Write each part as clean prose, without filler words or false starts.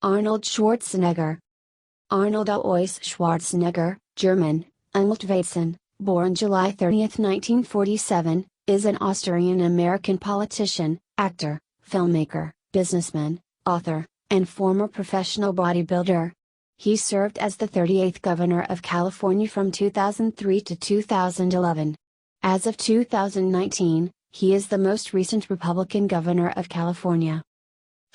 Arnold Schwarzenegger. Arnold Alois Schwarzenegger, German, Weizen, born July 30, 1947, is an Austrian-American politician, actor, filmmaker, businessman, author, and former professional bodybuilder. He served as the 38th Governor of California from 2003 to 2011. As of 2019, he is the most recent Republican governor of California.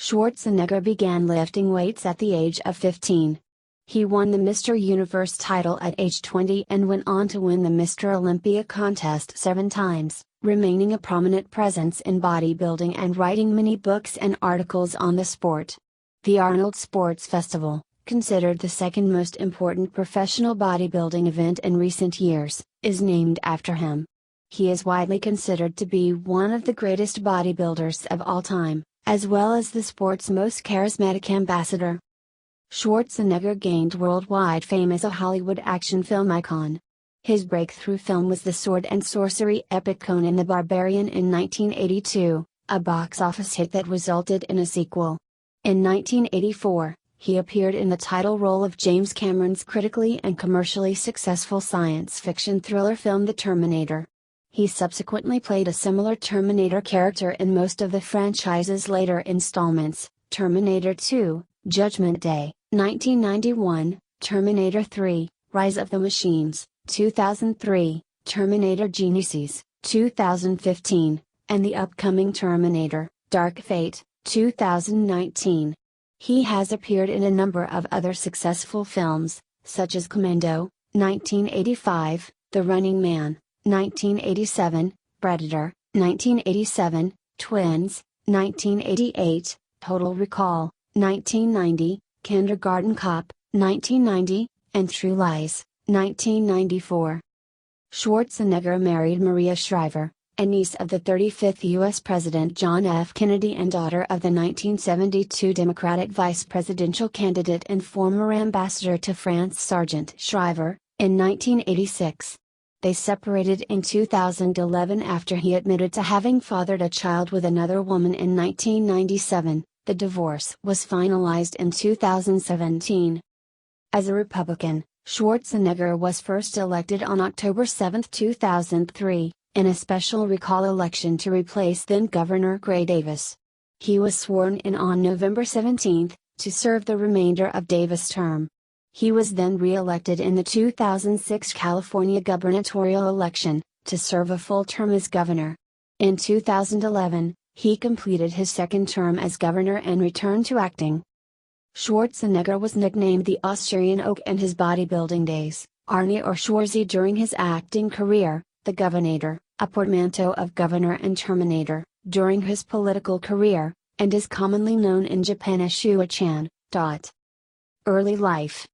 Schwarzenegger began lifting weights at the age of 15. He won the Mr. Universe title at age 20 and went on to win the Mr. Olympia contest 7 times, remaining a prominent presence in bodybuilding and writing many books and articles on the sport. The Arnold Sports Festival, considered the second most important professional bodybuilding event in recent years, is named after him. He is widely considered to be one of the greatest bodybuilders of all time, as well as the sport's most charismatic ambassador. Schwarzenegger gained worldwide fame as a Hollywood action film icon. His breakthrough film was the sword and sorcery epic Conan the Barbarian in 1982, a box office hit that resulted in a sequel. In 1984, he appeared in the title role of James Cameron's critically and commercially successful science fiction thriller film The Terminator. He subsequently played a similar Terminator character in most of the franchise's later installments: Terminator 2, Judgment Day, 1991, Terminator 3, Rise of the Machines, 2003, Terminator Genesis, 2015, and the upcoming Terminator, Dark Fate, 2019. He has appeared in a number of other successful films, such as Commando, 1985, The Running Man, 1987, Predator, 1987, Twins, 1988, Total Recall, 1990, Kindergarten Cop, 1990, and True Lies, 1994. Schwarzenegger married Maria Shriver, a niece of the 35th U.S. President John F. Kennedy and daughter of the 1972 Democratic vice presidential candidate and former ambassador to France Sargent Shriver, in 1986. They separated in 2011 after he admitted to having fathered a child with another woman in 1997. The divorce was finalized in 2017. As a Republican, Schwarzenegger was first elected on October 7, 2003, in a special recall election to replace then-Governor Gray Davis. He was sworn in on November 17, to serve the remainder of Davis' term. He was then re-elected in the 2006 California gubernatorial election, to serve a full term as governor. In 2011, he completed his second term as governor and returned to acting. Schwarzenegger was nicknamed the Austrian Oak in his bodybuilding days, Arnie or Schwarzy during his acting career, the Governator, a portmanteau of governor and Terminator, during his political career, and is commonly known in Japan as Shua-chan. Early life.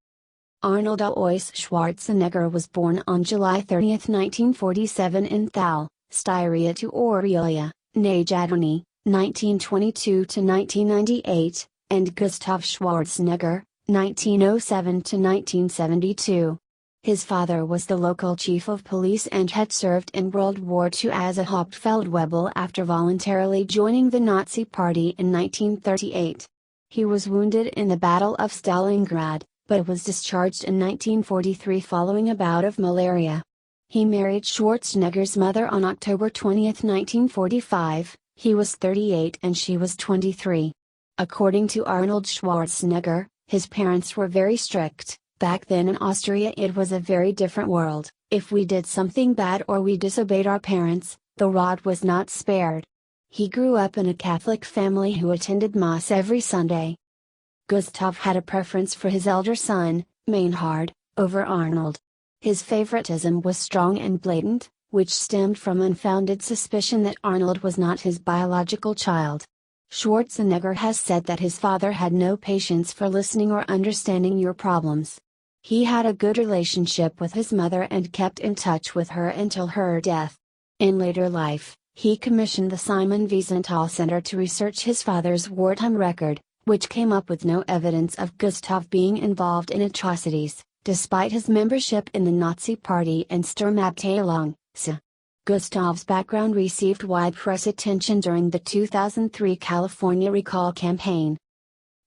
Arnold Alois Schwarzenegger was born on July 30, 1947 in Thal, Styria to Aurelia, Nejadony, 1922 to 1998, and Gustav Schwarzenegger, 1907 to 1972. His father was the local chief of police and had served in World War II as a Hauptfeldwebel after voluntarily joining the Nazi Party in 1938. He was wounded in the Battle of Stalingrad, but was discharged in 1943 following a bout of malaria. He married Schwarzenegger's mother on October 20, 1945, he was 38 and she was 23. According to Arnold Schwarzenegger, his parents were very strict. Back then in Austria it was a very different world. If we did something bad or we disobeyed our parents, the rod was not spared. He grew up in a Catholic family who attended Mass every Sunday. Gustav had a preference for his elder son, Meinhard, over Arnold. His favoritism was strong and blatant, which stemmed from unfounded suspicion that Arnold was not his biological child. Schwarzenegger has said that his father had no patience for listening or understanding your problems. He had a good relationship with his mother and kept in touch with her until her death. In later life, he commissioned the Simon Wiesenthal Center to research his father's wartime record, which came up with no evidence of Gustav being involved in atrocities, despite his membership in the Nazi Party and Sturmabteilung. Gustav's background received wide press attention during the 2003 California recall campaign.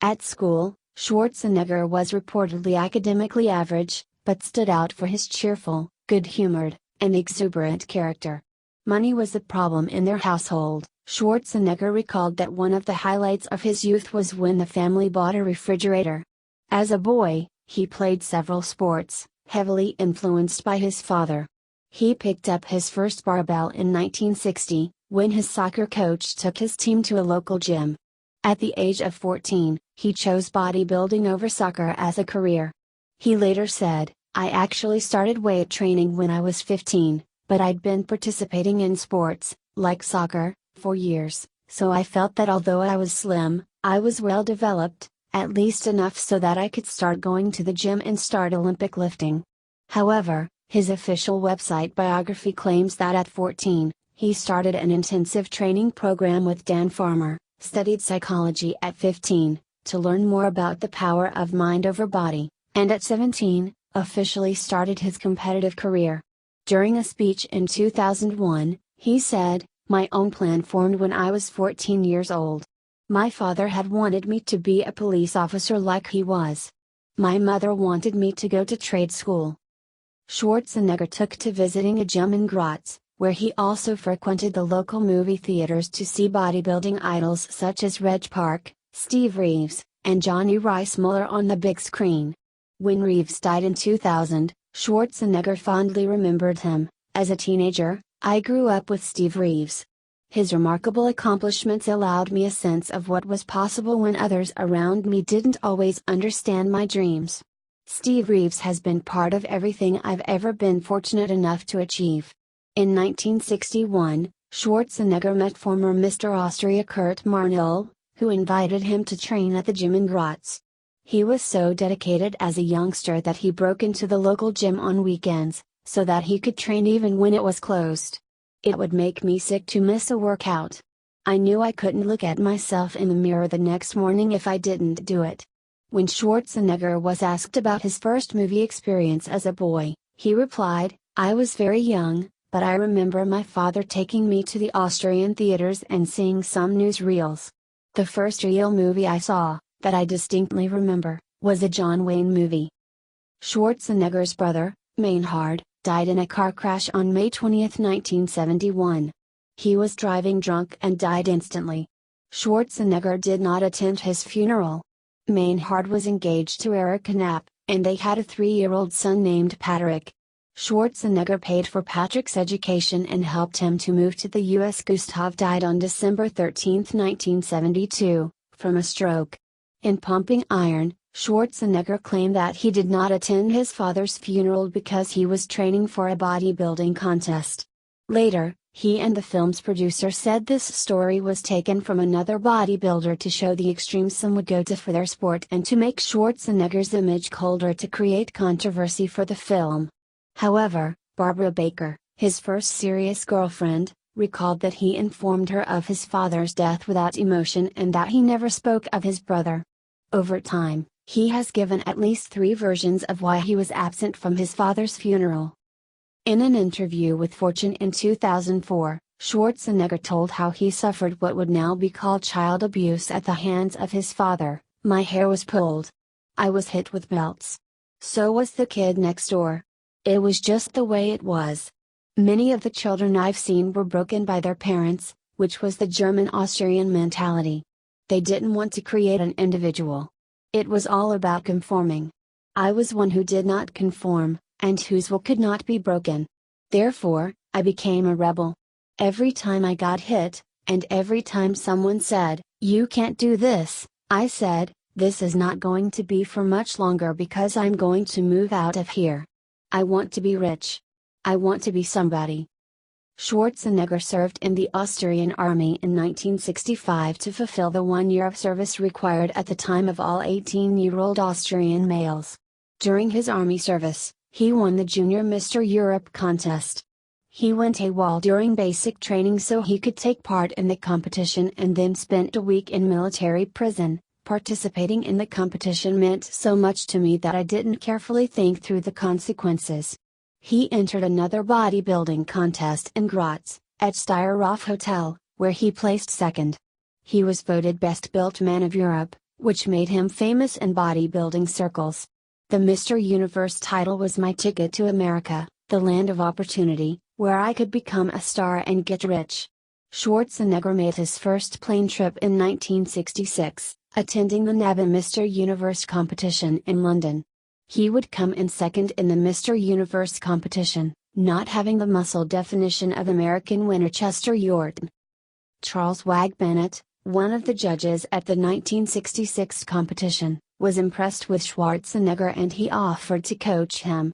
At school, Schwarzenegger was reportedly academically average, but stood out for his cheerful, good-humored, and exuberant character. Money was a problem in their household. Schwarzenegger recalled that one of the highlights of his youth was when the family bought a refrigerator. As a boy, he played several sports, heavily influenced by his father. He picked up his first barbell in 1960, when his soccer coach took his team to a local gym. At the age of 14, he chose bodybuilding over soccer as a career. He later said, "I actually started weight training when I was 15, but I'd been participating in sports, like soccer, for years, so I felt that although I was slim, I was well developed, at least enough so that I could start going to the gym and start Olympic lifting." However, his official website biography claims that at 14, he started an intensive training program with Dan Farmer, studied psychology at 15, to learn more about the power of mind over body, and at 17, officially started his competitive career. During a speech in 2001, he said, "My own plan formed when I was 14 years old. My father had wanted me to be a police officer like he was. My mother wanted me to go to trade school." Schwarzenegger took to visiting a gym in Graz, where he also frequented the local movie theaters to see bodybuilding idols such as Reg Park, Steve Reeves, and Johnny Weissmuller on the big screen. When Reeves died in 2000, Schwarzenegger fondly remembered him, "As a teenager, I grew up with Steve Reeves. His remarkable accomplishments allowed me a sense of what was possible when others around me didn't always understand my dreams. Steve Reeves has been part of everything I've ever been fortunate enough to achieve." In 1961, Schwarzenegger met former Mr. Austria Kurt Arnold, who invited him to train at the gym in Graz. He was so dedicated as a youngster that he broke into the local gym on weekends, so that he could train even when it was closed. "It would make me sick to miss a workout. I knew I couldn't look at myself in the mirror the next morning if I didn't do it." When Schwarzenegger was asked about his first movie experience as a boy, he replied, "I was very young, but I remember my father taking me to the Austrian theaters and seeing some newsreels. The first real movie I saw, that I distinctly remember, was a John Wayne movie." Schwarzenegger's brother, Maynard, died in a car crash on May 20, 1971. He was driving drunk and died instantly. Schwarzenegger did not attend his funeral. Maynard was engaged to Erica Knapp, and they had a 3-year-old son named Patrick. Schwarzenegger paid for Patrick's education and helped him to move to the U.S. Gustav died on December 13, 1972, from a stroke. In Pumping Iron, Schwarzenegger claimed that he did not attend his father's funeral because he was training for a bodybuilding contest. Later, he and the film's producer said this story was taken from another bodybuilder to show the extremes some would go to for their sport and to make Schwarzenegger's image colder to create controversy for the film. However, Barbara Baker, his first serious girlfriend, recalled that he informed her of his father's death without emotion and that he never spoke of his brother. Over time, he has given at least 3 versions of why he was absent from his father's funeral. In an interview with Fortune in 2004, Schwarzenegger told how he suffered what would now be called child abuse at the hands of his father. "My hair was pulled. I was hit with belts. So was the kid next door. It was just the way it was. Many of the children I've seen were broken by their parents, which was the German-Austrian mentality. They didn't want to create an individual. It was all about conforming. I was one who did not conform, and whose will could not be broken. Therefore, I became a rebel. Every time I got hit, and every time someone said, 'You can't do this,' I said, 'This is not going to be for much longer because I'm going to move out of here. I want to be rich. I want to be somebody.'" Schwarzenegger served in the Austrian army in 1965 to fulfill the 1 year of service required at the time of all 18-year-old Austrian males. During his army service, he won the Junior Mr. Europe contest. He went AWOL during basic training so he could take part in the competition and then spent a week in military prison. "Participating in the competition meant so much to me that I didn't carefully think through the consequences." He entered another bodybuilding contest in Graz, at Steyerhof Hotel, where he placed second. He was voted Best Built Man of Europe, which made him famous in bodybuilding circles. The Mr. Universe title was my ticket to America, the land of opportunity, where I could become a star and get rich. Schwarzenegger made his first plane trip in 1966, attending the NABA Mr. Universe competition in London. He would come in second in the Mr. Universe competition, not having the muscle definition of American winner Chester Yorton. Charles Wag Bennett, one of the judges at the 1966 competition, was impressed with Schwarzenegger and he offered to coach him.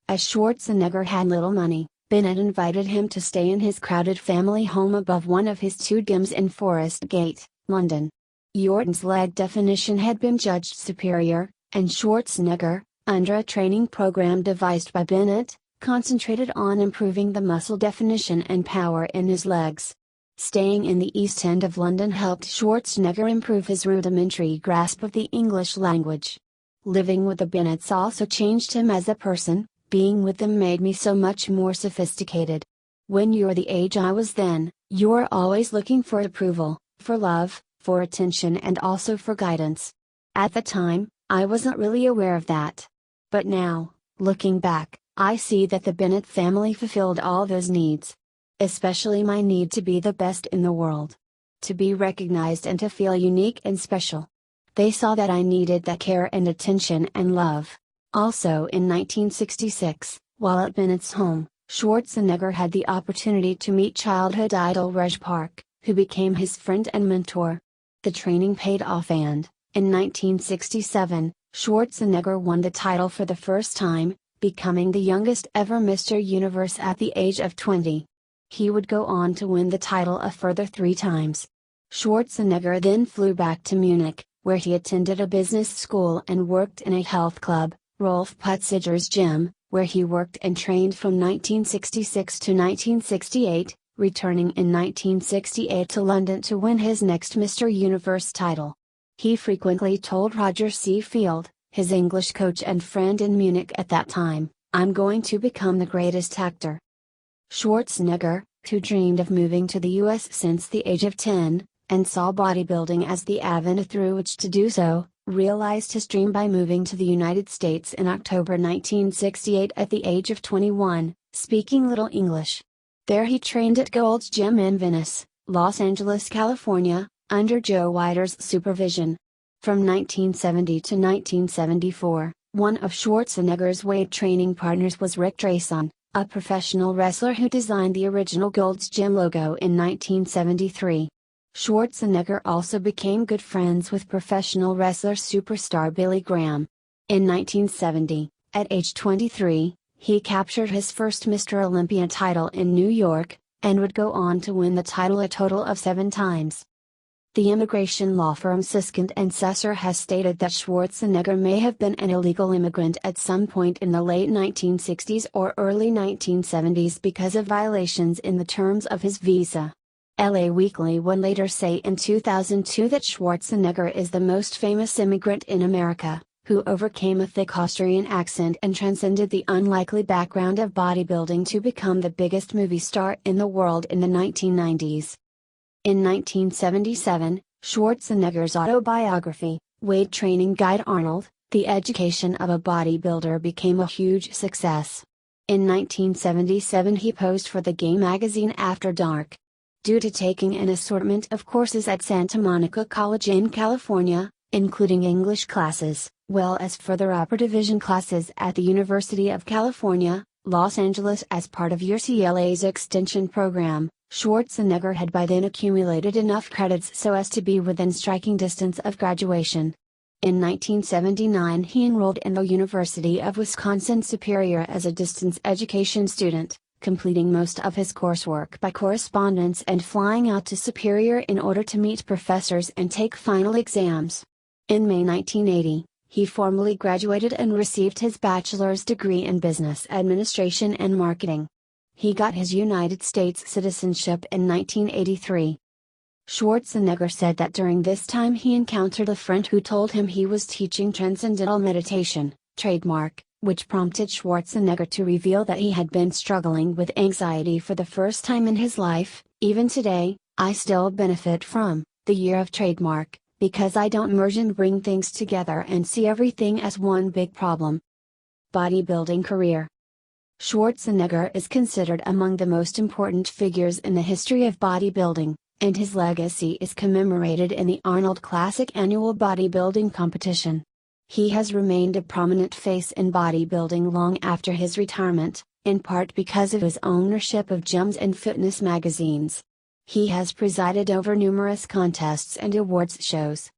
As Schwarzenegger had little money, Bennett invited him to stay in his crowded family home above one of his two gyms in Forest Gate, London. Yorton's leg definition had been judged superior, and Schwarzenegger, under a training program devised by Bennett, concentrated on improving the muscle definition and power in his legs. Staying in the East End of London helped Schwarzenegger improve his rudimentary grasp of the English language. Living with the Bennetts also changed him as a person. Being with them made me so much more sophisticated. When you're the age I was then, you're always looking for approval, for love, for attention and also for guidance. At the time, I wasn't really aware of that. But now, looking back, I see that the Bennett family fulfilled all those needs. Especially my need to be the best in the world. To be recognized and to feel unique and special. They saw that I needed that care and attention and love. Also in 1966, while at Bennett's home, Schwarzenegger had the opportunity to meet childhood idol Reg Park, who became his friend and mentor. The training paid off and, in 1967, Schwarzenegger won the title for the first time, becoming the youngest ever Mr. Universe at the age of 20. He would go on to win the title a further 3 times. Schwarzenegger then flew back to Munich, where he attended a business school and worked in a health club, Rolf Putzigger's gym, where he worked and trained from 1966 to 1968, returning in 1968 to London to win his next Mr. Universe title. He frequently told Roger C. Field, his English coach and friend in Munich at that time, "I'm going to become the greatest actor." Schwarzenegger, who dreamed of moving to the US since the age of 10, and saw bodybuilding as the avenue through which to do so, realized his dream by moving to the United States in October 1968 at the age of 21, speaking little English. There he trained at Gold's Gym in Venice, Los Angeles, California, under Joe Weider's supervision. From 1970 to 1974, one of Schwarzenegger's weight training partners was Rick Drayson, a professional wrestler who designed the original Gold's Gym logo in 1973. Schwarzenegger also became good friends with professional wrestler superstar Billy Graham. In 1970, at age 23, he captured his first Mr. Olympia title in New York, and would go on to win the title a total of 7 times. The immigration law firm Siskent and Susser has stated that Schwarzenegger may have been an illegal immigrant at some point in the late 1960s or early 1970s because of violations in the terms of his visa. LA Weekly would later say in 2002 that Schwarzenegger is the most famous immigrant in America, who overcame a thick Austrian accent and transcended the unlikely background of bodybuilding to become the biggest movie star in the world in the 1990s. In 1977, Schwarzenegger's autobiography, Weight Training Guide Arnold, The Education of a Bodybuilder became a huge success. In 1977 he posed for the gay magazine After Dark. Due to taking an assortment of courses at Santa Monica College in California, including English classes, well as further upper division classes at the University of California, Los Angeles as part of UCLA's extension program, Schwarzenegger had by then accumulated enough credits so as to be within striking distance of graduation. In 1979 he enrolled in the University of Wisconsin-Superior as a distance education student, completing most of his coursework by correspondence and flying out to Superior in order to meet professors and take final exams. In May 1980, he formally graduated and received his bachelor's degree in business administration and marketing. He got his United States citizenship in 1983. Schwarzenegger said that during this time he encountered a friend who told him he was teaching transcendental meditation, trademark, which prompted Schwarzenegger to reveal that he had been struggling with anxiety for the first time in his life. Even today, I still benefit from the year of trademark, because I don't merge and bring things together and see everything as one big problem. Bodybuilding career. Schwarzenegger is considered among the most important figures in the history of bodybuilding, and his legacy is commemorated in the Arnold Classic annual bodybuilding competition. He has remained a prominent face in bodybuilding long after his retirement, in part because of his ownership of gyms and fitness magazines. He has presided over numerous contests and awards shows.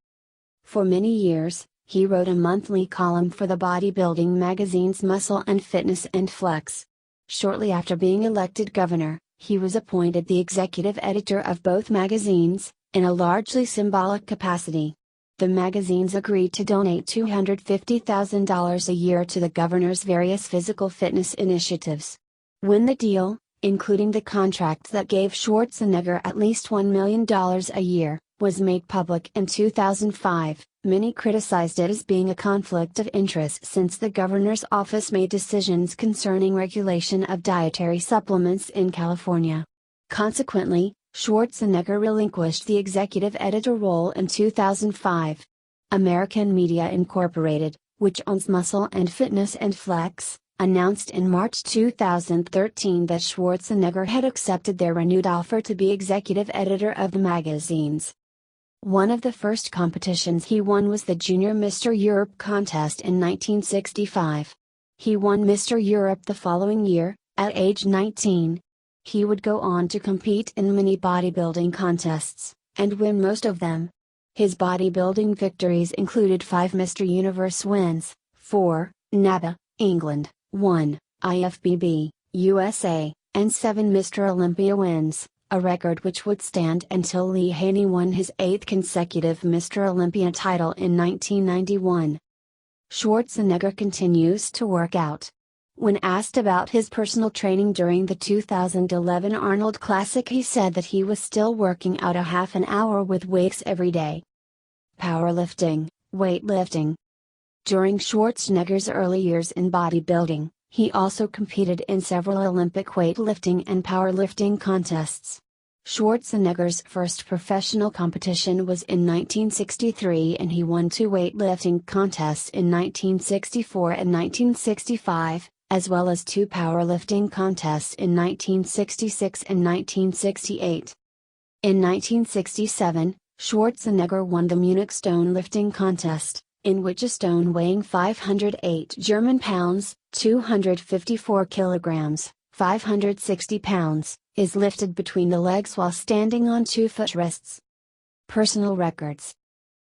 For many years, he wrote a monthly column for the bodybuilding magazines Muscle and Fitness and Flex. Shortly after being elected governor, he was appointed the executive editor of both magazines, in a largely symbolic capacity. The magazines agreed to donate $250,000 a year to the governor's various physical fitness initiatives. When the deal, including the contract that gave Schwarzenegger at least $1 million a year, was made public in 2005, many criticized it as being a conflict of interest since the governor's office made decisions concerning regulation of dietary supplements in California. Consequently, Schwarzenegger relinquished the executive editor role in 2005. American Media Incorporated, which owns Muscle and Fitness and Flex, announced in March 2013 that Schwarzenegger had accepted their renewed offer to be executive editor of the magazines. One of the first competitions he won was the Junior Mr. Europe contest in 1965. He won Mr. Europe the following year, at age 19. He would go on to compete in many bodybuilding contests, and win most of them. His bodybuilding victories included 5 Mr. Universe wins, 4, NABA, England, 1, IFBB, USA, and 7 Mr. Olympia wins, a record which would stand until Lee Haney won his 8th consecutive Mr. Olympia title in 1991. Schwarzenegger continues to work out. When asked about his personal training during the 2011 Arnold Classic, he said that he was still working out a half an hour with weights every day. Powerlifting, weightlifting. During Schwarzenegger's early years in bodybuilding, he also competed in several Olympic weightlifting and powerlifting contests. Schwarzenegger's first professional competition was in 1963 and he won 2 weightlifting contests in 1964 and 1965, as well as 2 powerlifting contests in 1966 and 1968. In 1967, Schwarzenegger won the Munich stone lifting contest, in which a stone weighing 508 German pounds, 254 kilograms, 560 pounds, is lifted between the legs while standing on 2 footrests. Personal records.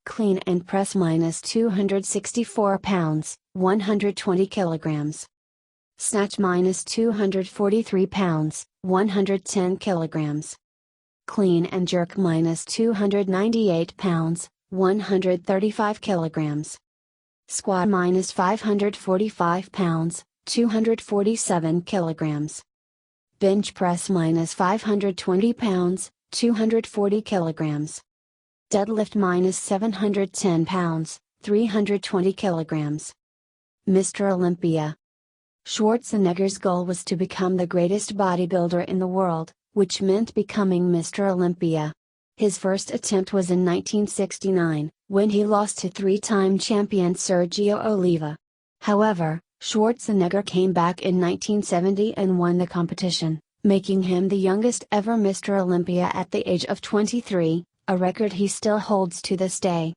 Clean and press minus 264 pounds, 120 kilograms. Snatch minus 243 pounds, 110 kilograms. Clean and jerk minus 298 pounds, 135 kilograms. Squat minus 545 pounds, 247 kilograms. Bench press minus 520 pounds, 240 kilograms. Deadlift minus 710 pounds, 320 kilograms. Mr. Olympia. Schwarzenegger's goal was to become the greatest bodybuilder in the world, which meant becoming Mr. Olympia. His first attempt was in 1969, when he lost to 3-time champion Sergio Oliva. However, Schwarzenegger came back in 1970 and won the competition, making him the youngest ever Mr. Olympia at the age of 23, a record he still holds to this day.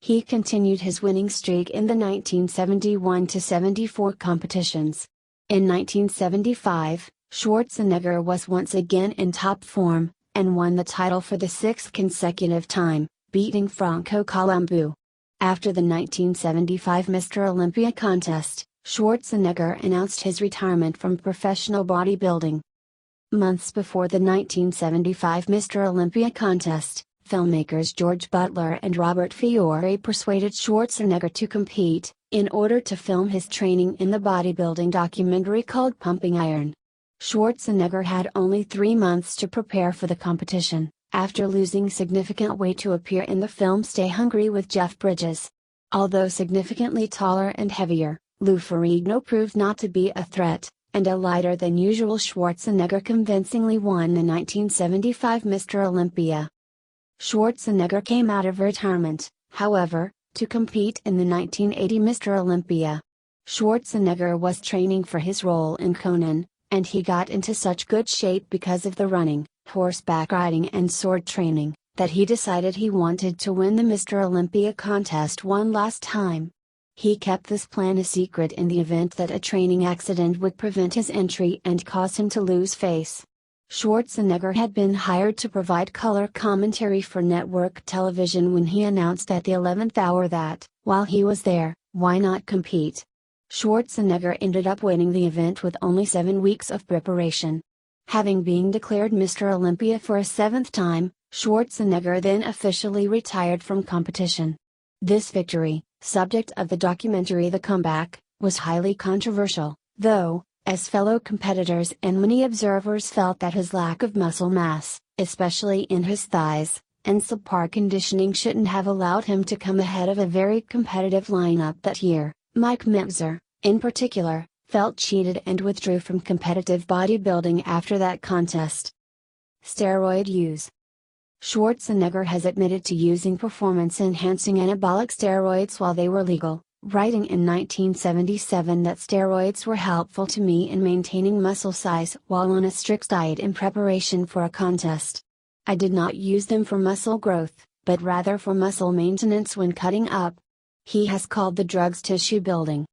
He continued his winning streak in the 1971-74 competitions. In 1975, Schwarzenegger was once again in top form, and won the title for the 6th consecutive time, beating Franco Columbu. After the 1975 Mr. Olympia contest, Schwarzenegger announced his retirement from professional bodybuilding. Months before the 1975 Mr. Olympia contest, filmmakers George Butler and Robert Fiore persuaded Schwarzenegger to compete, in order to film his training in the bodybuilding documentary called Pumping Iron. Schwarzenegger had only 3 months to prepare for the competition, after losing significant weight to appear in the film Stay Hungry with Jeff Bridges. Although significantly taller and heavier, Lou Ferrigno proved not to be a threat, and a lighter than usual Schwarzenegger convincingly won the 1975 Mr. Olympia. Schwarzenegger came out of retirement, however, to compete in the 1980 Mr. Olympia. Schwarzenegger was training for his role in Conan, and he got into such good shape because of the running, horseback riding and sword training, that he decided he wanted to win the Mr. Olympia contest one last time. He kept this plan a secret in the event that a training accident would prevent his entry and cause him to lose face. Schwarzenegger had been hired to provide color commentary for network television when he announced at the 11th hour that, while he was there, why not compete? Schwarzenegger ended up winning the event with only 7 weeks of preparation. Having been declared Mr. Olympia for a 7th time, Schwarzenegger then officially retired from competition. This victory, subject of the documentary The Comeback, was highly controversial, though, as fellow competitors and many observers felt that his lack of muscle mass, especially in his thighs, and subpar conditioning shouldn't have allowed him to come ahead of a very competitive lineup that year. Mike Mepzer, in particular, felt cheated and withdrew from competitive bodybuilding after that contest. Steroid use. Schwarzenegger has admitted to using performance-enhancing anabolic steroids while they were legal, writing in 1977 that steroids were helpful to me in maintaining muscle size while on a strict diet in preparation for a contest. I did not use them for muscle growth, but rather for muscle maintenance when cutting up. He has called the drugs tissue building.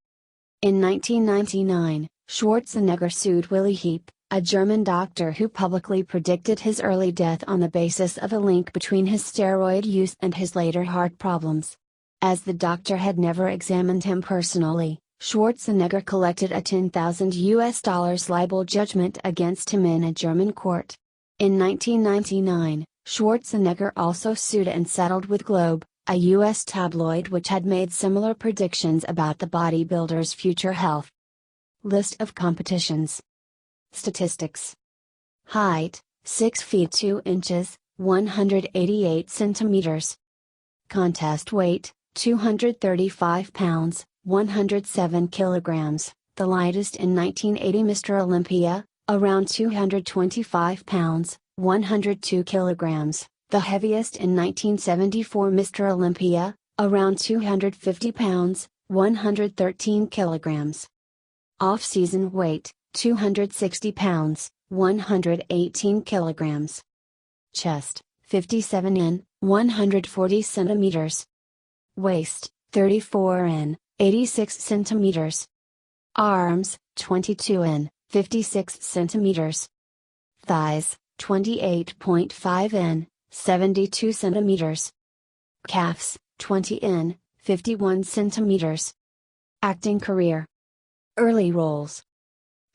In 1999, Schwarzenegger sued Willy Heep, a German doctor who publicly predicted his early death on the basis of a link between his steroid use and his later heart problems. As the doctor had never examined him personally, Schwarzenegger collected a $10,000 libel judgment against him in a German court. In 1999, Schwarzenegger also sued and settled with Globe, a U.S. tabloid which had made similar predictions about the bodybuilder's future health. List of competitions. Statistics. Height, 6 feet 2 inches, 188 centimeters. Contest weight, 235 pounds, 107 kilograms, the lightest in 1980 Mr. Olympia, around 225 pounds, 102 kilograms, the heaviest in 1974 Mr. Olympia, around 250 pounds, 113 kilograms. Off-season weight, 260 pounds, 118 kilograms. Chest, 57 in, 140 centimeters. Waist, 34 in, 86 centimeters. Arms, 22 in, 56 centimeters. Thighs, 28.5 in, 72 centimeters. Calves, 20 in, 51 centimeters. Acting career. Early roles.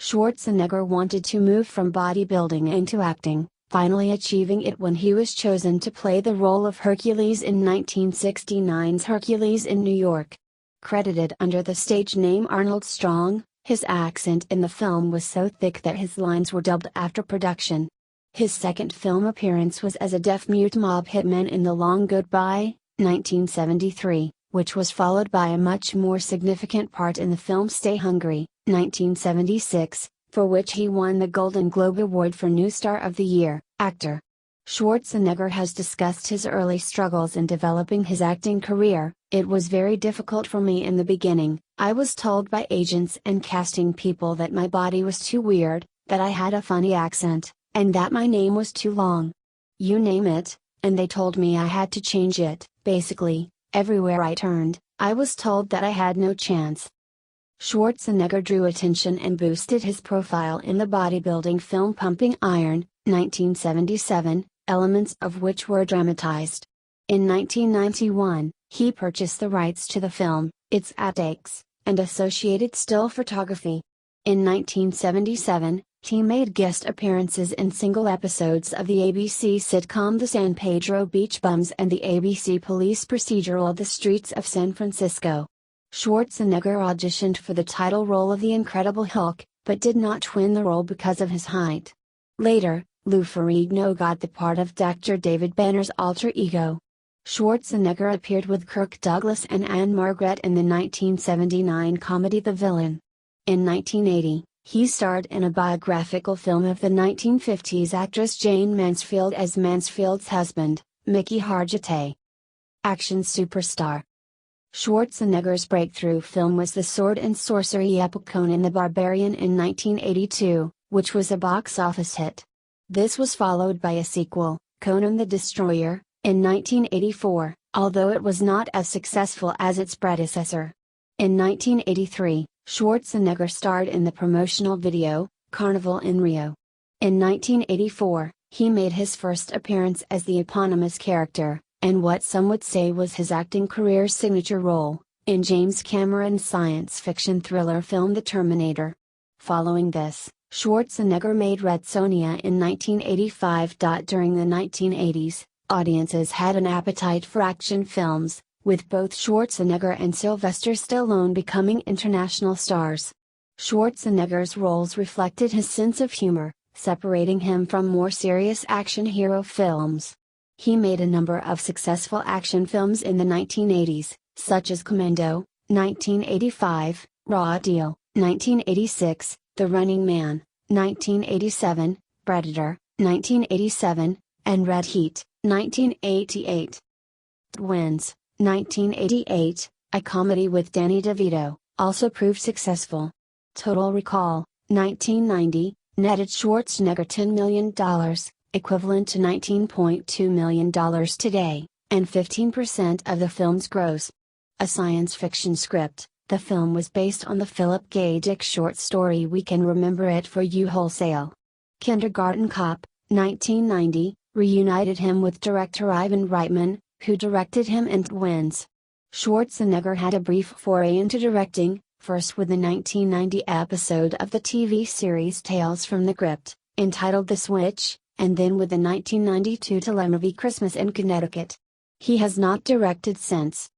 Schwarzenegger wanted to move from bodybuilding into acting, finally achieving it when he was chosen to play the role of Hercules in 1969's Hercules in New York. Credited under the stage name Arnold Strong, his accent in the film was so thick that his lines were dubbed after production. His second film appearance was as a deaf-mute mob hitman in The Long Goodbye, 1973, which was followed by a much more significant part in the film Stay Hungry, 1976, for which he won the Golden Globe Award for New Star of the Year, actor. Schwarzenegger has discussed his early struggles in developing his acting career. It was very difficult for me in the beginning. I was told by agents and casting people that my body was too weird, that I had a funny accent, and that my name was too long. You name it, and they told me I had to change it. Basically, everywhere I turned, I was told that I had no chance. Schwarzenegger drew attention and boosted his profile in the bodybuilding film Pumping Iron, 1977, elements of which were dramatized. In 1991, he purchased the rights to the film, its outtakes, and associated still photography. In 1977, he made guest appearances in single episodes of the ABC sitcom The San Pedro Beach Bums and the ABC police procedural The Streets of San Francisco. Schwarzenegger auditioned for the title role of the Incredible Hulk, but did not win the role because of his height. Later, Lou Ferrigno got the part of Dr. David Banner's alter ego. Schwarzenegger appeared with Kirk Douglas and Anne Margaret in the 1979 comedy The Villain. In 1980, he starred in a biographical film of the 1950s actress Jane Mansfield as Mansfield's husband, Mickey Hargitay. Action superstar. Schwarzenegger's breakthrough film was the sword and sorcery epic Conan the Barbarian in 1982, which was a box office hit. This was followed by a sequel, Conan the Destroyer, in 1984, although it was not as successful as its predecessor. In 1983, Schwarzenegger starred in the promotional video, Carnival in Rio. In 1984, he made his first appearance as the eponymous character, and what some would say was his acting career's signature role, in James Cameron's science fiction thriller film The Terminator. Following this, Schwarzenegger made Red Sonja in 1985. During the 1980s, audiences had an appetite for action films, with both Schwarzenegger and Sylvester Stallone becoming international stars. Schwarzenegger's roles reflected his sense of humor, separating him from more serious action hero films. He made a number of successful action films in the 1980s, such as Commando, 1985, Raw Deal, 1986, The Running Man, 1987, Predator, 1987, and Red Heat, 1988. Twins, 1988, a comedy with Danny DeVito, also proved successful. Total Recall, 1990, netted Schwarzenegger $10 million, equivalent to $19.2 million today, and 15% of the film's gross. A science fiction script, the film was based on the Philip K. Dick short story We Can Remember It For You Wholesale. Kindergarten Cop, 1990, reunited him with director Ivan Reitman, who directed him in Twins. Schwarzenegger had a brief foray into directing, first with the 1990 episode of the TV series Tales from the Crypt, entitled The Switch, and then with the 1992 telemovie Christmas in Connecticut. He has not directed since.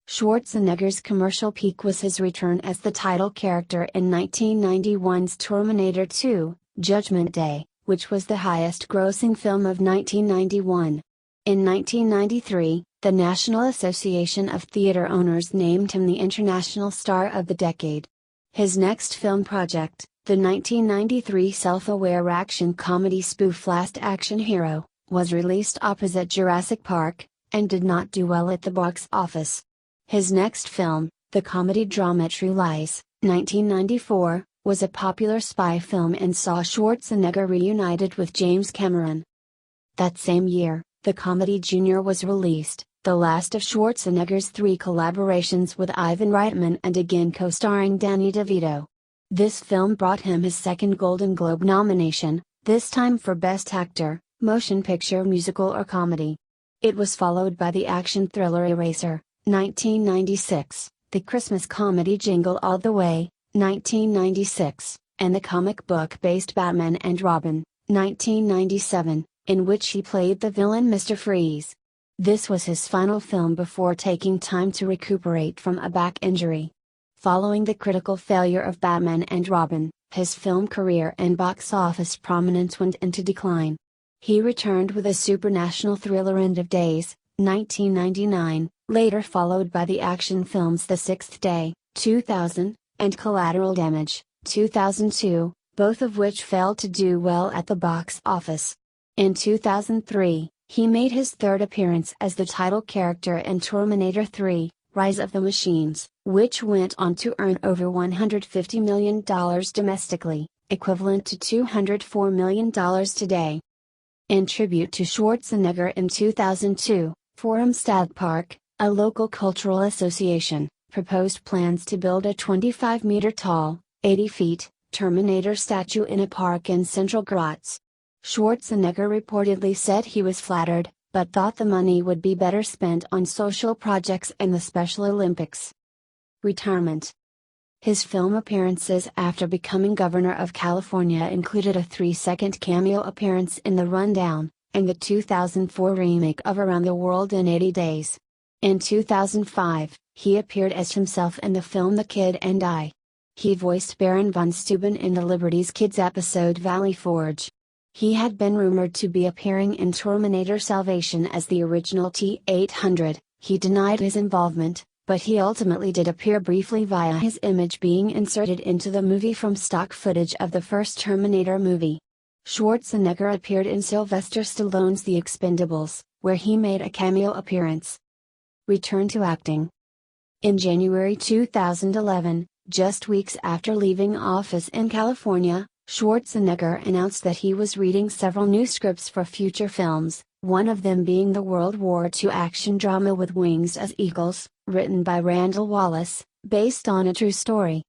Schwarzenegger's commercial peak was his return as the title character in 1991's Terminator 2, Judgment Day, which was the highest-grossing film of 1991. In 1993, the National Association of Theater Owners named him the International Star of the Decade. His next film project, the 1993 self-aware action comedy spoof Last Action Hero, was released opposite Jurassic Park, and did not do well at the box office. His next film, the comedy drama True Lies, 1994, was a popular spy film and saw Schwarzenegger reunited with James Cameron. That same year, the comedy Junior was released, the last of Schwarzenegger's 3 collaborations with Ivan Reitman and again co-starring Danny DeVito. This film brought him his second Golden Globe nomination, this time for Best Actor, Motion Picture Musical or Comedy. It was followed by the action thriller Eraser, 1996, the Christmas comedy Jingle All the Way, 1996, and the comic book-based Batman and Robin, 1997, in which he played the villain Mr. Freeze. This was his final film before taking time to recuperate from a back injury. Following the critical failure of Batman and Robin, his film career and box office prominence went into decline. He returned with a supernational thriller End of Days, 1999, later followed by the action films The Sixth Day, 2000, and Collateral Damage, 2002, both of which failed to do well at the box office. In 2003, he made his third appearance as the title character in Terminator 3, Rise of the Machines, which went on to earn over $150 million domestically, equivalent to $204 million today. In tribute to Schwarzenegger in 2002, Forum Stadtpark, a local cultural association, proposed plans to build a 25-meter tall, 80 feet, Terminator statue in a park in Central Graz. Schwarzenegger reportedly said he was flattered, but thought the money would be better spent on social projects and the Special Olympics. Retirement. His film appearances after becoming governor of California included a 3-second cameo appearance in The Rundown, and the 2004 remake of Around the World in 80 Days. In 2005, he appeared as himself in the film The Kid and I. He voiced Baron von Steuben in the Liberty's Kids episode Valley Forge. He had been rumored to be appearing in Terminator Salvation as the original T-800. He denied his involvement, but he ultimately did appear briefly via his image being inserted into the movie from stock footage of the first Terminator movie. Schwarzenegger appeared in Sylvester Stallone's The Expendables, where he made a cameo appearance. Return to acting. In January 2011, just weeks after leaving office in California, Schwarzenegger announced that he was reading several new scripts for future films, one of them being the World War II action drama With Wings as Eagles, written by Randall Wallace, based on a true story.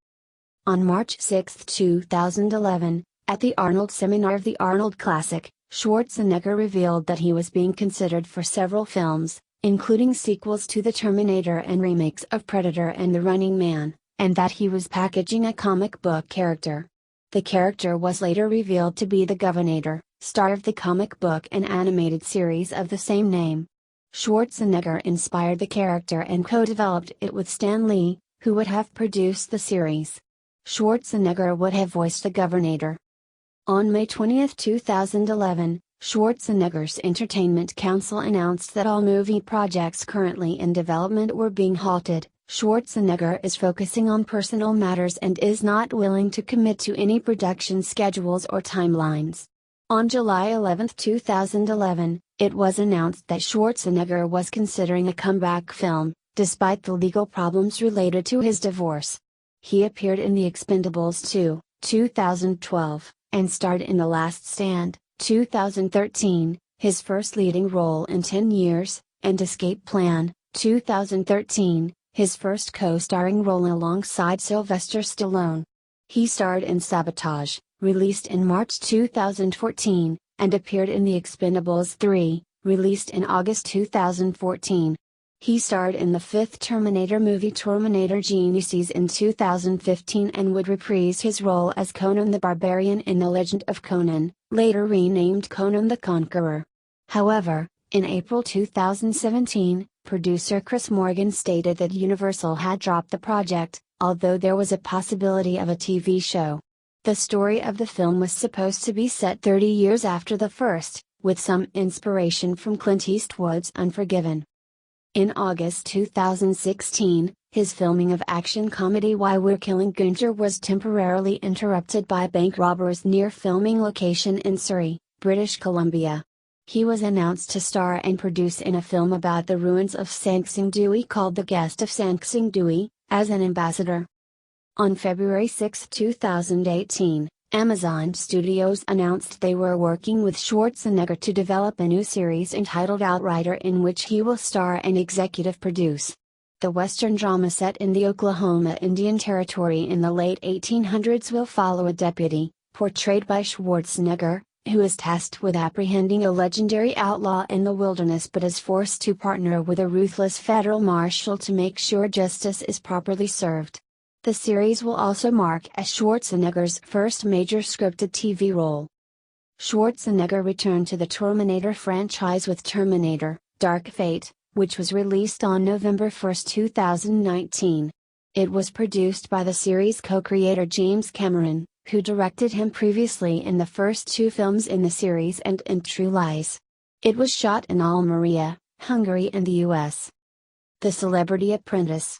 On March 6, 2011, at the Arnold seminar of the Arnold Classic, Schwarzenegger revealed that he was being considered for several films, including sequels to The Terminator and remakes of Predator and The Running Man, and that he was packaging a comic book character. The character was later revealed to be the Governator, star of the comic book and animated series of the same name. Schwarzenegger inspired the character and co-developed it with Stan Lee, who would have produced the series. Schwarzenegger would have voiced the Governator. On May 20, 2011, Schwarzenegger's Entertainment Council announced that all movie projects currently in development were being halted. Schwarzenegger is focusing on personal matters and is not willing to commit to any production schedules or timelines. On July 11, 2011, it was announced that Schwarzenegger was considering a comeback film, despite the legal problems related to his divorce. He appeared in The Expendables 2, 2012, and starred in The Last Stand, 2013, his first leading role in 10 years, and Escape Plan, 2013, his first co-starring role alongside Sylvester Stallone. He starred in Sabotage, released in March 2014, and appeared in The Expendables 3, released in August 2014. He starred in the fifth Terminator movie Terminator Genesis in 2015 and would reprise his role as Conan the Barbarian in The Legend of Conan, later renamed Conan the Conqueror. However, in April 2017, producer Chris Morgan stated that Universal had dropped the project, although there was a possibility of a TV show. The story of the film was supposed to be set 30 years after the first, with some inspiration from Clint Eastwood's Unforgiven. In August 2016, his filming of action comedy Why We're Killing Gunter was temporarily interrupted by bank robbers near filming location in Surrey, British Columbia. He was announced to star and produce in a film about the ruins of Sansingdui called The Guest of Sansingdui, as an ambassador. On February 6, 2018, Amazon Studios announced they were working with Schwarzenegger to develop a new series entitled Outrider, in which he will star and executive produce. The Western drama set in the Oklahoma Indian Territory in the late 1800s will follow a deputy, portrayed by Schwarzenegger, who is tasked with apprehending a legendary outlaw in the wilderness but is forced to partner with a ruthless federal marshal to make sure justice is properly served. The series will also mark as Schwarzenegger's first major scripted TV role. Schwarzenegger returned to the Terminator franchise with Terminator: Dark Fate, which was released on November 1, 2019. It was produced by the series co-creator James Cameron, who directed him previously in the first two films in the series and in True Lies. It was shot in Almeria, Hungary and the US. The Celebrity Apprentice.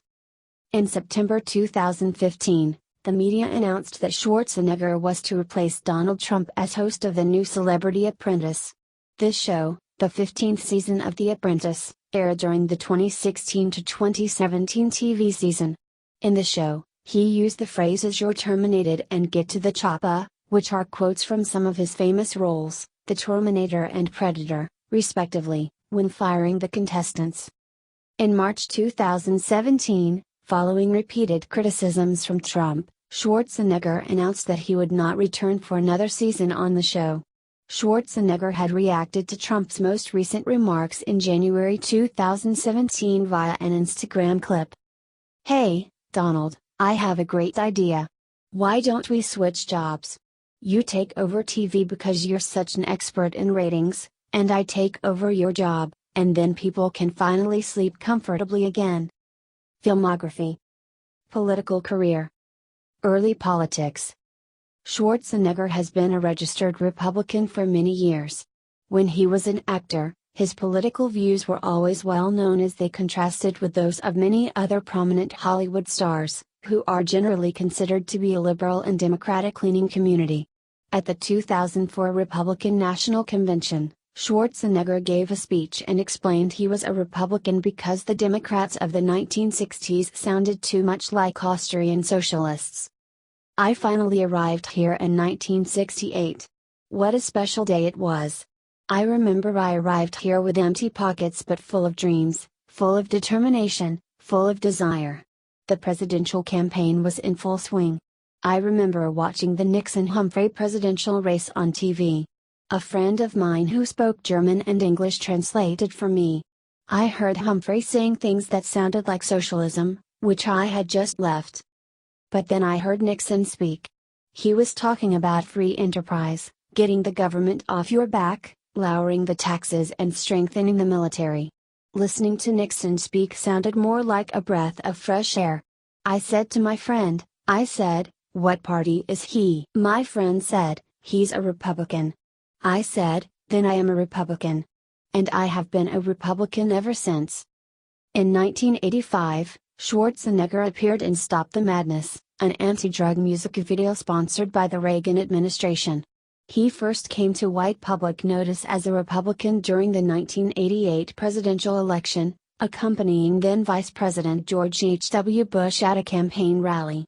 In September 2015, the media announced that Schwarzenegger was to replace Donald Trump as host of the new Celebrity Apprentice. This show, the 15th season of The Apprentice, aired during the 2016 to 2017 TV season. In the show, he used the phrases "You're terminated" and "Get to the chopper," which are quotes from some of his famous roles, The Terminator and Predator, respectively, when firing the contestants. In March 2017, following repeated criticisms from Trump, Schwarzenegger announced that he would not return for another season on the show. Schwarzenegger had reacted to Trump's most recent remarks in January 2017 via an Instagram clip. "Hey, Donald, I have a great idea. Why don't we switch jobs? You take over TV because you're such an expert in ratings, and I take over your job, and then people can finally sleep comfortably again." Filmography. Political career. Early politics. Schwarzenegger has been a registered Republican for many years. When he was an actor, his political views were always well known as they contrasted with those of many other prominent Hollywood stars, who are generally considered to be a liberal and Democratic-leaning community. At the 2004 Republican National Convention, Schwarzenegger gave a speech and explained he was a Republican because the Democrats of the 1960s sounded too much like Austrian socialists. I finally arrived here in 1968. What a special day it was. I remember I arrived here with empty pockets but full of dreams, full of determination, full of desire. The presidential campaign was in full swing. I remember watching the Nixon-Humphrey presidential race on TV. A friend of mine who spoke German and English translated for me. I heard Humphrey saying things that sounded like socialism, which I had just left. But then I heard Nixon speak. He was talking about free enterprise, getting the government off your back, lowering the taxes and strengthening the military. Listening to Nixon speak sounded more like a breath of fresh air. I said to my friend, "What party is he?" My friend said, "He's a Republican." I said, "Then I am a Republican." And I have been a Republican ever since. In 1985, Schwarzenegger appeared in Stop the Madness, an anti-drug music video sponsored by the Reagan administration. He first came to white public notice as a Republican during the 1988 presidential election, accompanying then Vice President George H.W. Bush at a campaign rally.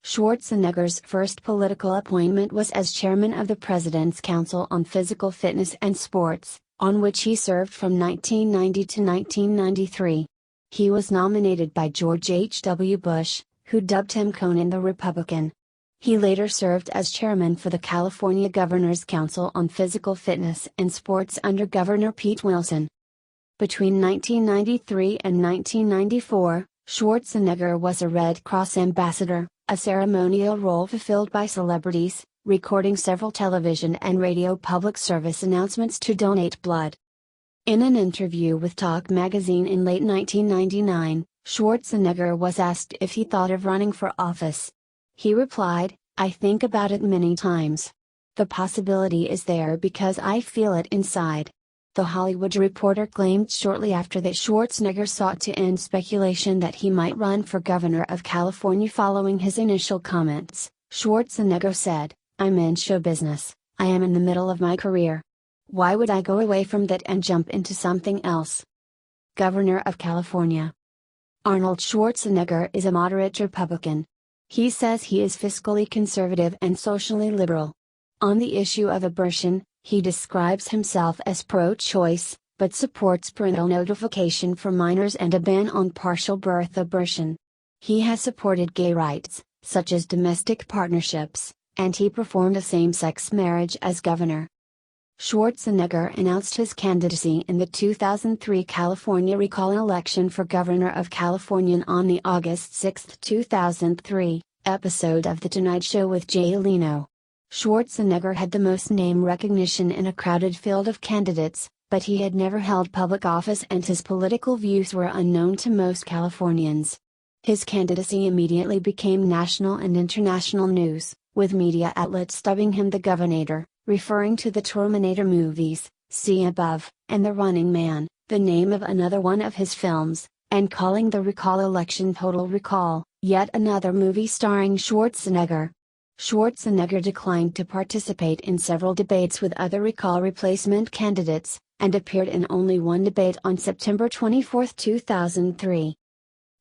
Schwarzenegger's first political appointment was as chairman of the President's Council on Physical Fitness and Sports, on which he served from 1990 to 1993. He was nominated by George H.W. Bush, who dubbed him Conan the Republican. He later served as chairman for the California Governor's Council on Physical Fitness and Sports under Governor Pete Wilson. Between 1993 and 1994, Schwarzenegger was a Red Cross ambassador, a ceremonial role fulfilled by celebrities, recording several television and radio public service announcements to donate blood. In an interview with Talk magazine in late 1999, Schwarzenegger was asked if he thought of running for office. He replied, "I think about it many times. The possibility is there because I feel it inside." The Hollywood Reporter claimed shortly after that Schwarzenegger sought to end speculation that he might run for governor of California following his initial comments. Schwarzenegger said, "I'm in show business, I am in the middle of my career. Why would I go away from that and jump into something else?" Governor of California. Arnold Schwarzenegger is a moderate Republican. He says he is fiscally conservative and socially liberal. On the issue of abortion, he describes himself as pro-choice, but supports parental notification for minors and a ban on partial birth abortion. He has supported gay rights, such as domestic partnerships, and he performed a same-sex marriage as governor. Schwarzenegger announced his candidacy in the 2003 California recall election for governor of California on the August 6, 2003, episode of The Tonight Show with Jay Leno. Schwarzenegger had the most name recognition in a crowded field of candidates, but he had never held public office and his political views were unknown to most Californians. His candidacy immediately became national and international news, with media outlets dubbing him the Governator, referring to the Terminator movies, See Above, and The Running Man, the name of another one of his films, and calling the recall election Total Recall, yet another movie starring Schwarzenegger. Schwarzenegger declined to participate in several debates with other recall replacement candidates, and appeared in only one debate on September 24, 2003.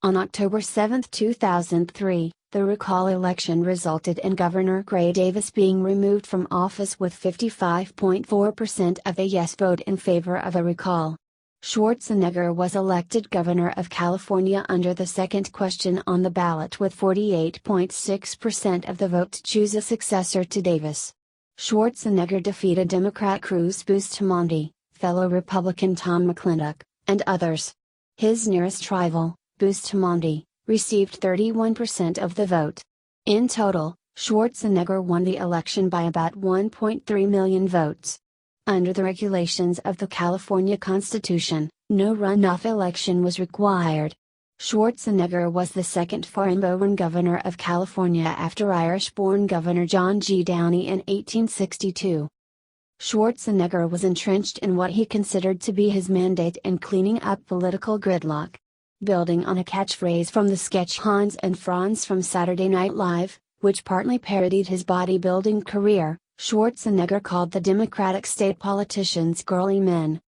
On October 7, 2003, the recall election resulted in Governor Gray Davis being removed from office with 55.4% of the yes vote in favor of a recall. Schwarzenegger was elected governor of California under the second question on the ballot with 48.6% of the vote to choose a successor to Davis. Schwarzenegger defeated Democrat Cruz Bustamante, fellow Republican Tom McClintock, and others. His nearest rival, Bustamante, received 31% of the vote. In total, Schwarzenegger won the election by about 1.3 million votes. Under the regulations of the California Constitution, no runoff election was required. Schwarzenegger was the second foreign-born governor of California after Irish-born Governor John G. Downey in 1862. Schwarzenegger was entrenched in what he considered to be his mandate in cleaning up political gridlock. Building on a catchphrase from the sketch Hans and Franz from Saturday Night Live, which partly parodied his bodybuilding career, Schwarzenegger called the Democratic state politicians girly men.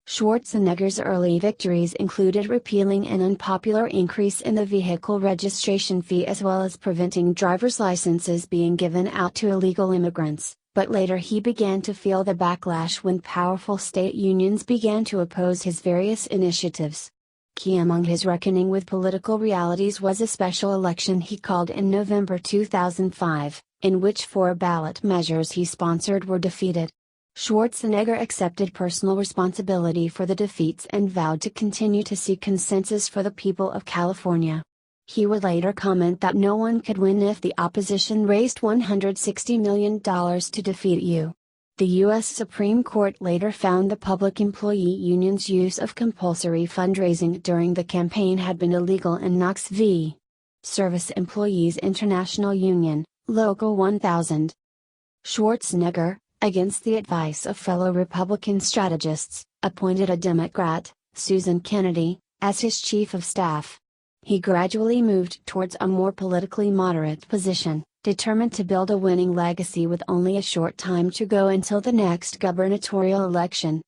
Schwarzenegger's early victories included repealing an unpopular increase in the vehicle registration fee as well as preventing driver's licenses being given out to illegal immigrants, but later he began to feel the backlash when powerful state unions began to oppose his various initiatives. Key among his reckoning with political realities was a special election he called in November 2005, in which 4 ballot measures he sponsored were defeated. Schwarzenegger accepted personal responsibility for the defeats and vowed to continue to seek consensus for the people of California. He would later comment that no one could win if the opposition raised $160 million to defeat you. The U.S. Supreme Court later found the public employee union's use of compulsory fundraising during the campaign had been illegal in Knox v. Service Employees International Union, Local 1000. Schwarzenegger, against the advice of fellow Republican strategists, appointed a Democrat, Susan Kennedy, as his chief of staff. He gradually moved towards a more politically moderate position, determined to build a winning legacy with only a short time to go until the next gubernatorial election.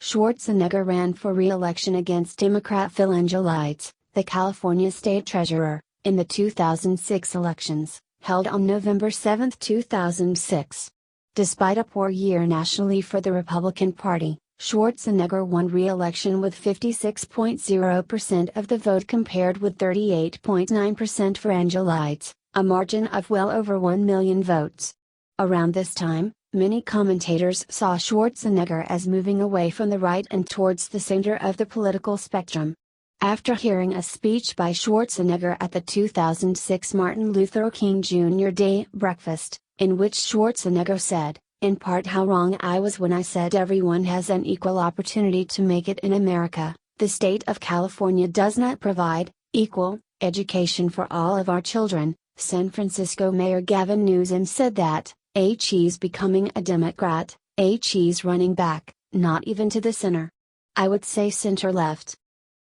Schwarzenegger ran for re-election against Democrat Phil Angelides, the California state treasurer, in the 2006 elections, held on November 7, 2006. Despite a poor year nationally for the Republican Party, Schwarzenegger won re-election with 56.0% of the vote compared with 38.9% for Angelides, a margin of well over 1 million votes. Around this time, many commentators saw Schwarzenegger as moving away from the right and towards the center of the political spectrum. After hearing a speech by Schwarzenegger at the 2006 Martin Luther King Jr. Day breakfast, in which Schwarzenegger said, in part, how wrong I was when I said everyone has an equal opportunity to make it in America, the state of California does not provide equal education for all of our children. San Francisco Mayor Gavin Newsom said that, he's becoming a Democrat, he's running back, not even to the center. I would say center-left.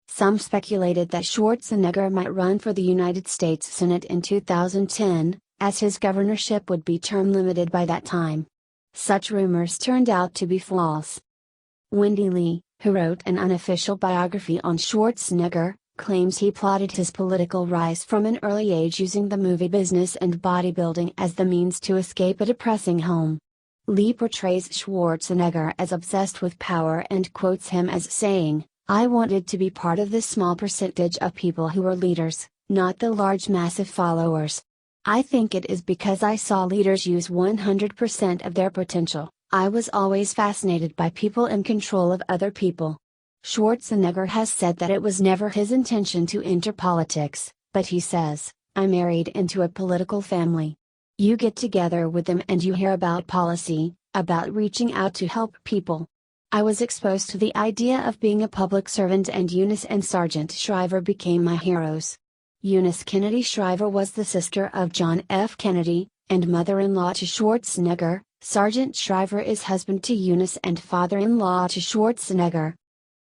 Some speculated that Schwarzenegger might run for the United States Senate in 2010, as his governorship would be term-limited by that time. Such rumors turned out to be false. Wendy Lee, who wrote an unofficial biography on Schwarzenegger, claims he plotted his political rise from an early age using the movie business and bodybuilding as the means to escape a depressing home. Lee portrays Schwarzenegger as obsessed with power and quotes him as saying, "I wanted to be part of this small percentage of people who were leaders, not the large massive followers. I think it is because I saw leaders use 100% of their potential. I was always fascinated by people in control of other people." Schwarzenegger has said that it was never his intention to enter politics, but he says, "I married into a political family. You get together with them and you hear about policy, about reaching out to help people. I was exposed to the idea of being a public servant and Eunice and Sergeant Shriver became my heroes." Eunice Kennedy Shriver was the sister of John F. Kennedy, and mother-in-law to Schwarzenegger. Sergeant Shriver is husband to Eunice and father-in-law to Schwarzenegger.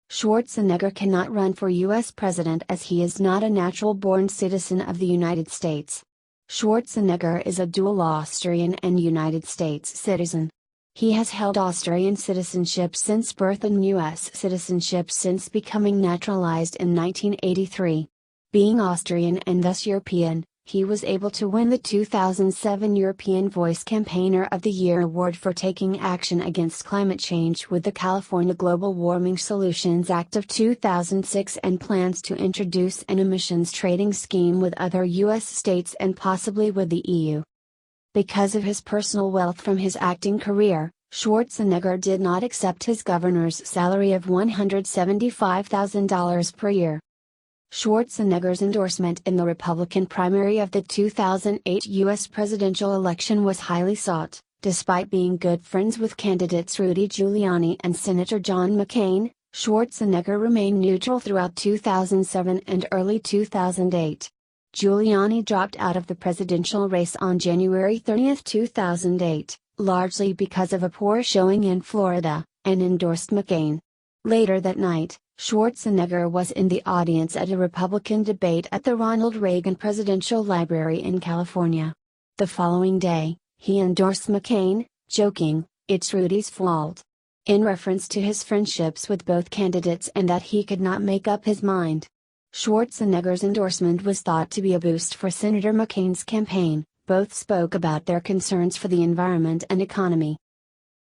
Schwarzenegger cannot run for U.S. president as he is not a natural-born citizen of the United States. Schwarzenegger is a dual Austrian and United States citizen. He has held Austrian citizenship since birth and U.S. citizenship since becoming naturalized in 1983. Being Austrian and thus European, he was able to win the 2007 European Voice Campaigner of the Year award for taking action against climate change with the California Global Warming Solutions Act of 2006 and plans to introduce an emissions trading scheme with other U.S. states and possibly with the EU. Because of his personal wealth from his acting career, Schwarzenegger did not accept his governor's salary of $175,000 per year. Schwarzenegger's endorsement in the Republican primary of the 2008 U.S. presidential election was highly sought, despite being good friends with candidates Rudy Giuliani and Senator John McCain. Schwarzenegger remained neutral throughout 2007 and early 2008. Giuliani dropped out of the presidential race on January 30, 2008, largely because of a poor showing in Florida, and endorsed McCain. Later that night, Schwarzenegger was in the audience at a Republican debate at the Ronald Reagan Presidential Library in California. The following day, He endorsed McCain, joking, "It's Rudy's fault," in reference to his friendships with both candidates and that he could not make up his mind. Schwarzenegger's endorsement was thought to be a boost for Senator McCain's campaign. Both spoke about their concerns for the environment and economy.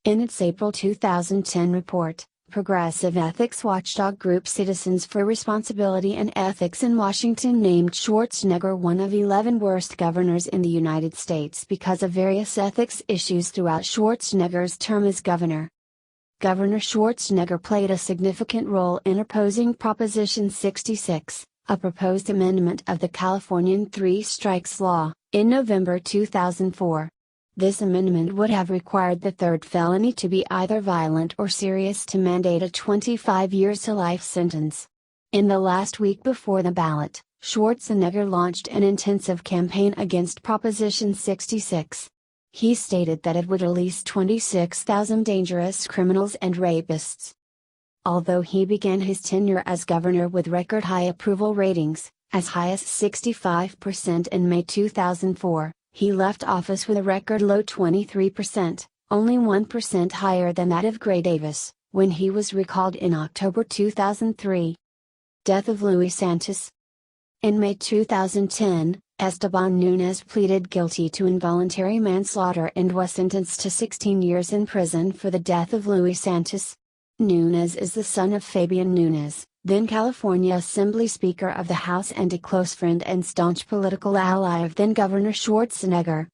In its April 2010 report, progressive ethics watchdog group Citizens for Responsibility and Ethics in Washington named Schwarzenegger one of 11 worst governors in the United States because of various ethics issues throughout Schwarzenegger's term as governor. Governor Schwarzenegger played a significant role in opposing Proposition 66, a proposed amendment of the Californian Three Strikes Law, in November 2004. This amendment would have required the third felony to be either violent or serious to mandate a 25 years to life sentence. In the last week before the ballot, Schwarzenegger launched an intensive campaign against Proposition 66. He stated that it would release 26,000 dangerous criminals and rapists. Although he began his tenure as governor with record high approval ratings, as high as 65% in May 2004, he left office with a record low 23%, only 1% higher than that of Gray Davis, when he was recalled in October 2003. Death of Luis Santos. In May 2010, Esteban Nunes pleaded guilty to involuntary manslaughter and was sentenced to 16 years in prison for the death of Luis Santos. Nunes is the son of Fabian Nunes, then California Assembly Speaker of the House and a close friend and staunch political ally of then-Governor Schwarzenegger.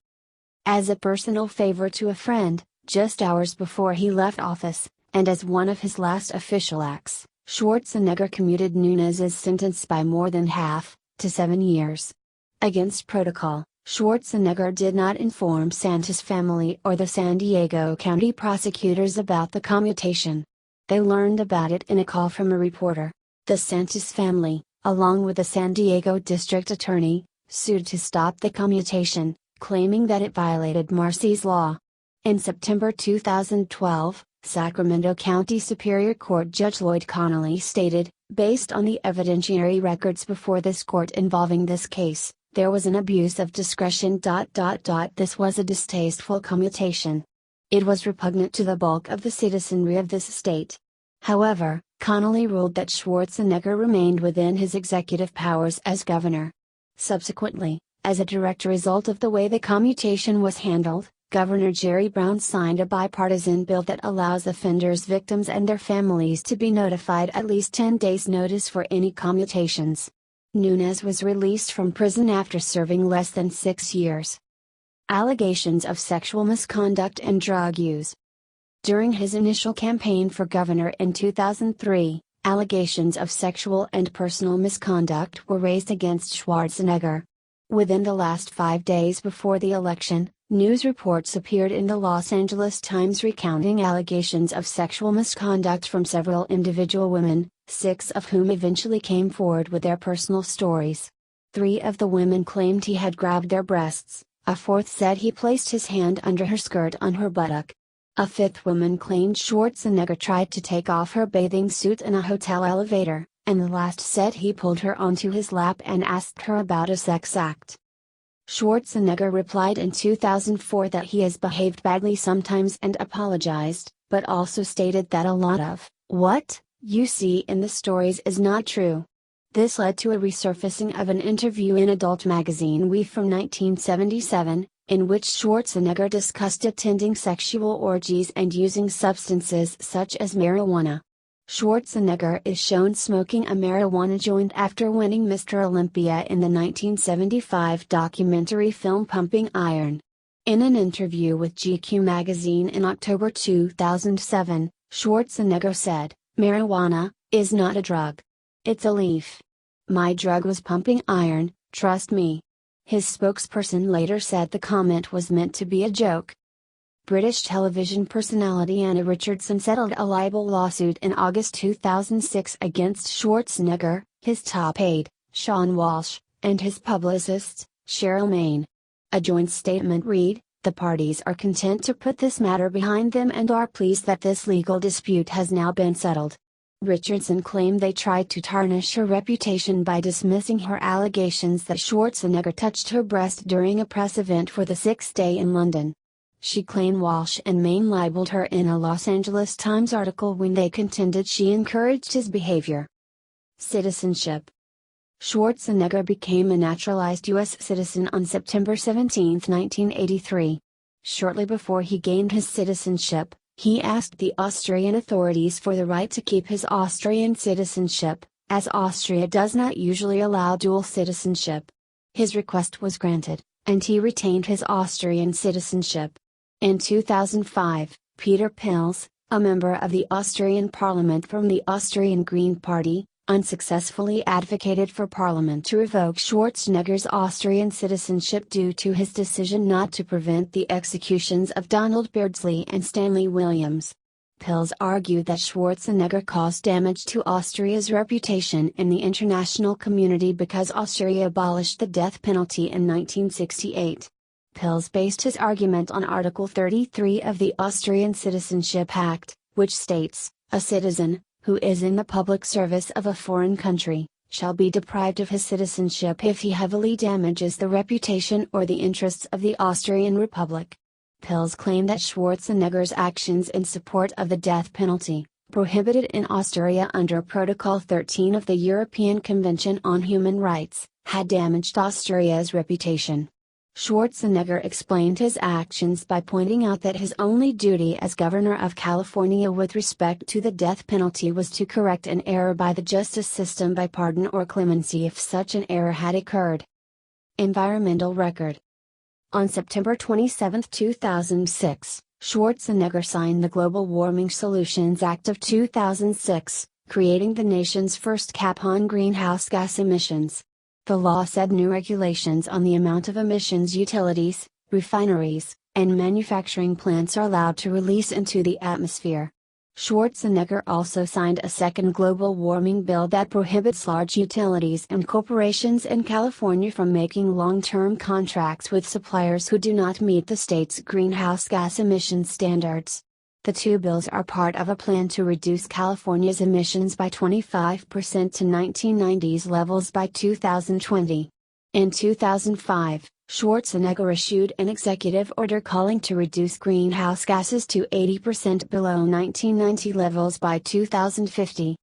As a personal favor to a friend, just hours before he left office, and as one of his last official acts, Schwarzenegger commuted Nunes's sentence by more than half, to 7 years. Against protocol, Schwarzenegger did not inform Santos' family or the San Diego County prosecutors about the commutation. They learned about it in a call from a reporter. The Santos family, along with the San Diego district attorney, sued to stop the commutation, claiming that it violated Marsy's law. In September 2012, Sacramento County Superior Court Judge Lloyd Connolly stated, based on the evidentiary records before this court involving this case, there was an abuse of discretion. This was a distasteful commutation. It was repugnant to the bulk of the citizenry of this state. However, Connolly ruled that Schwarzenegger remained within his executive powers as governor. Subsequently, as a direct result of the way the commutation was handled, Governor Jerry Brown signed a bipartisan bill that allows offenders' victims and their families to be notified at least 10 days' notice for any commutations. Nunes was released from prison after serving less than 6 years. Allegations of sexual misconduct and drug use. During his initial campaign for governor in 2003, allegations of sexual and personal misconduct were raised against Schwarzenegger. Within the last 5 days before the election, news reports appeared in the Los Angeles Times recounting allegations of sexual misconduct from several individual women, 6 of whom eventually came forward with their personal stories. 3 of the women claimed he had grabbed their breasts, a 4th said he placed his hand under her skirt on her buttock. A 5th woman claimed Schwarzenegger tried to take off her bathing suit in a hotel elevator, and the last said he pulled her onto his lap and asked her about a sex act. Schwarzenegger replied in 2004 that he has behaved badly sometimes and apologized, but also stated that a lot of what you see in the stories is not true. This led to a resurfacing of an interview in adult magazine We from 1977, in which Schwarzenegger discussed attending sexual orgies and using substances such as marijuana. Schwarzenegger is shown smoking a marijuana joint after winning Mr. Olympia in the 1975 documentary film Pumping Iron. In an interview with GQ magazine in October 2007, Schwarzenegger said, "Marijuana is not a drug. It's a leaf. My drug was pumping iron, trust me." His spokesperson later said the comment was meant to be a joke. British television personality Anna Richardson settled a libel lawsuit in August 2006 against Schwarzenegger, his top aide, Sean Walsh, and his publicist, Cheryl Main. A joint statement read, "The parties are content to put this matter behind them and are pleased that this legal dispute has now been settled." Richardson claimed they tried to tarnish her reputation by dismissing her allegations that Schwarzenegger touched her breast during a press event for the 6th Day in London. She claimed Walsh and Main libeled her in a Los Angeles Times article when they contended she encouraged his behavior. Citizenship. Schwarzenegger became a naturalized U.S. citizen on September 17, 1983. Shortly before he gained his citizenship, he asked the Austrian authorities for the right to keep his Austrian citizenship, as Austria does not usually allow dual citizenship. His request was granted, and he retained his Austrian citizenship. In 2005, Peter Pils, a member of the Austrian parliament from the Austrian Green Party, unsuccessfully advocated for Parliament to revoke Schwarzenegger's Austrian citizenship due to his decision not to prevent the executions of Donald Beardsley and Stanley Williams. Pils argued that Schwarzenegger caused damage to Austria's reputation in the international community because Austria abolished the death penalty in 1968. Pils based his argument on Article 33 of the Austrian Citizenship Act, which states, "A citizen, who is in the public service of a foreign country, shall be deprived of his citizenship if he heavily damages the reputation or the interests of the Austrian Republic." Pils claimed that Schwarzenegger's actions in support of the death penalty, prohibited in Austria under Protocol 13 of the European Convention on Human Rights, had damaged Austria's reputation. Schwarzenegger explained his actions by pointing out that his only duty as governor of California with respect to the death penalty was to correct an error by the justice system by pardon or clemency if such an error had occurred. Environmental record. On September 27, 2006, Schwarzenegger signed the Global Warming Solutions Act of 2006, creating the nation's first cap on greenhouse gas emissions. The law set new regulations on the amount of emissions utilities, refineries, and manufacturing plants are allowed to release into the atmosphere. Schwarzenegger also signed a second global warming bill that prohibits large utilities and corporations in California from making long-term contracts with suppliers who do not meet the state's greenhouse gas emissions standards. The two bills are part of a plan to reduce California's emissions by 25% to 1990s levels by 2020. In 2005, Schwarzenegger issued an executive order calling to reduce greenhouse gases to 80% below 1990 levels by 2050.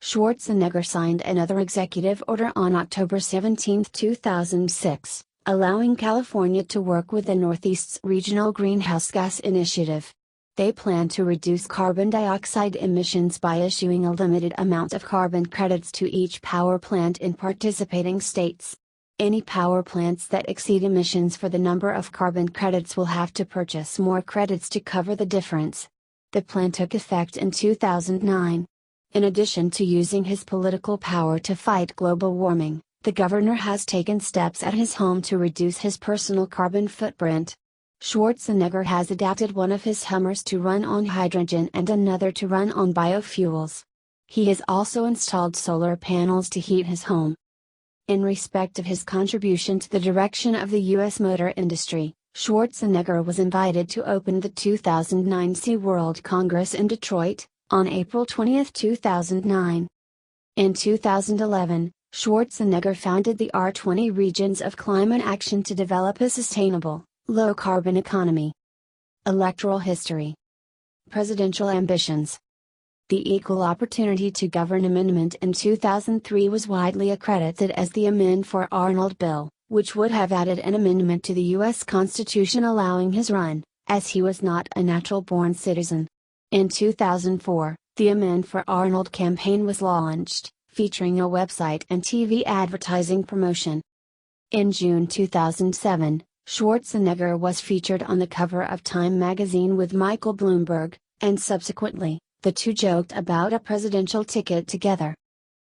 Schwarzenegger signed another executive order on October 17, 2006, allowing California to work with the Northeast's Regional Greenhouse Gas Initiative. They plan to reduce carbon dioxide emissions by issuing a limited amount of carbon credits to each power plant in participating states. Any power plants that exceed emissions for the number of carbon credits will have to purchase more credits to cover the difference. The plan took effect in 2009. In addition to using his political power to fight global warming, the governor has taken steps at his home to reduce his personal carbon footprint. Schwarzenegger has adapted one of his Hummers to run on hydrogen and another to run on biofuels. He has also installed solar panels to heat his home. In respect of his contribution to the direction of the U.S. motor industry, Schwarzenegger was invited to open the 2009 SeaWorld Congress in Detroit, on April 20, 2009. In 2011, Schwarzenegger founded the R20 Regions of Climate Action to develop a sustainable, low-carbon economy. Electoral history. Presidential ambitions. The Equal Opportunity to Govern Amendment in 2003 was widely accredited as the Amend for Arnold bill, which would have added an amendment to the U.S. Constitution allowing his run, as he was not a natural-born citizen. In 2004, the Amend for Arnold campaign was launched, featuring a website and TV advertising promotion. In June 2007, Schwarzenegger was featured on the cover of Time magazine with Michael Bloomberg, and subsequently, the two joked about a presidential ticket together.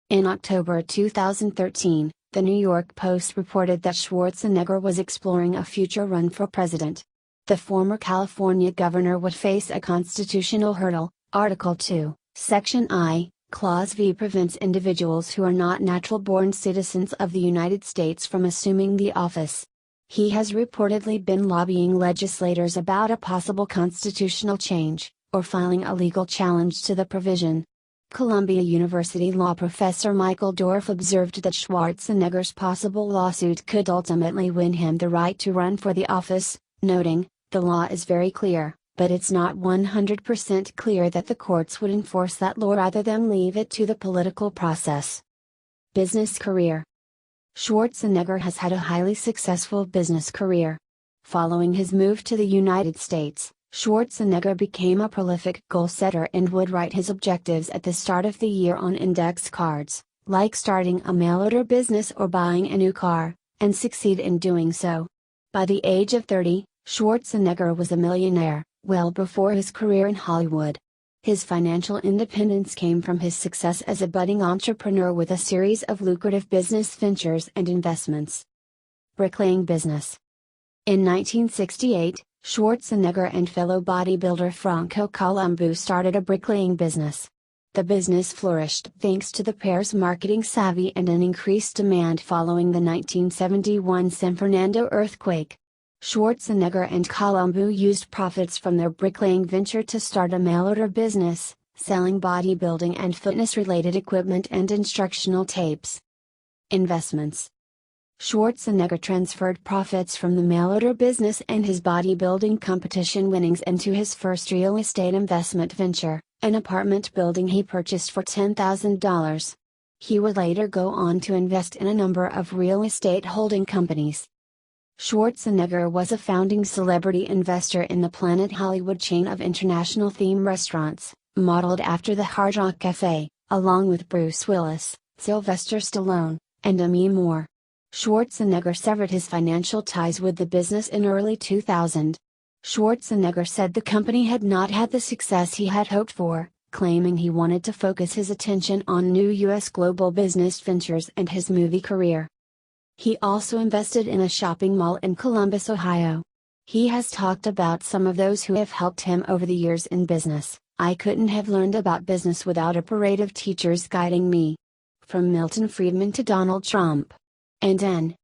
In October 2013, the New York Post reported that Schwarzenegger was exploring a future run for president. The former California governor would face a constitutional hurdle. Article 2, Section I, Clause V prevents individuals who are not natural-born citizens of the United States from assuming the office. He has reportedly been lobbying legislators about a possible constitutional change, or filing a legal challenge to the provision. Columbia University law professor Michael Dorff observed that Schwarzenegger's possible lawsuit could ultimately win him the right to run for the office, noting, The law is very clear, but it's not 100% clear that the courts would enforce that law rather than leave it to the political process. Business career. Schwarzenegger has had a highly successful business career. Following his move to the United States, Schwarzenegger became a prolific goal setter and would write his objectives at the start of the year on index cards, like starting a mail-order business or buying a new car, and succeed in doing so. By the age of 30, Schwarzenegger was a millionaire, well before his career in Hollywood. His financial independence came from his success as a budding entrepreneur with a series of lucrative business ventures and investments. Bricklaying business. In 1968, Schwarzenegger and fellow bodybuilder Franco Columbu started a bricklaying business. The business flourished thanks to the pair's marketing savvy and an increased demand following the 1971 San Fernando earthquake. Schwarzenegger and Columbu used profits from their bricklaying venture to start a mail-order business, selling bodybuilding and fitness-related equipment and instructional tapes. Investments. Schwarzenegger transferred profits from the mail-order business and his bodybuilding competition winnings into his first real estate investment venture, an apartment building he purchased for $10,000. He would later go on to invest in a number of real estate holding companies. Schwarzenegger was a founding celebrity investor in the Planet Hollywood chain of international theme restaurants, modeled after the Hard Rock Cafe, along with Bruce Willis, Sylvester Stallone, and Demi Moore. Schwarzenegger severed his financial ties with the business in early 2000. Schwarzenegger said the company had not had the success he had hoped for, claiming he wanted to focus his attention on new U.S. global business ventures and his movie career. He also invested in a shopping mall in Columbus, Ohio. He has talked about some of those who have helped him over the years in business. "I couldn't have learned about business without a parade of teachers guiding me. From Milton Friedman to Donald Trump. And then,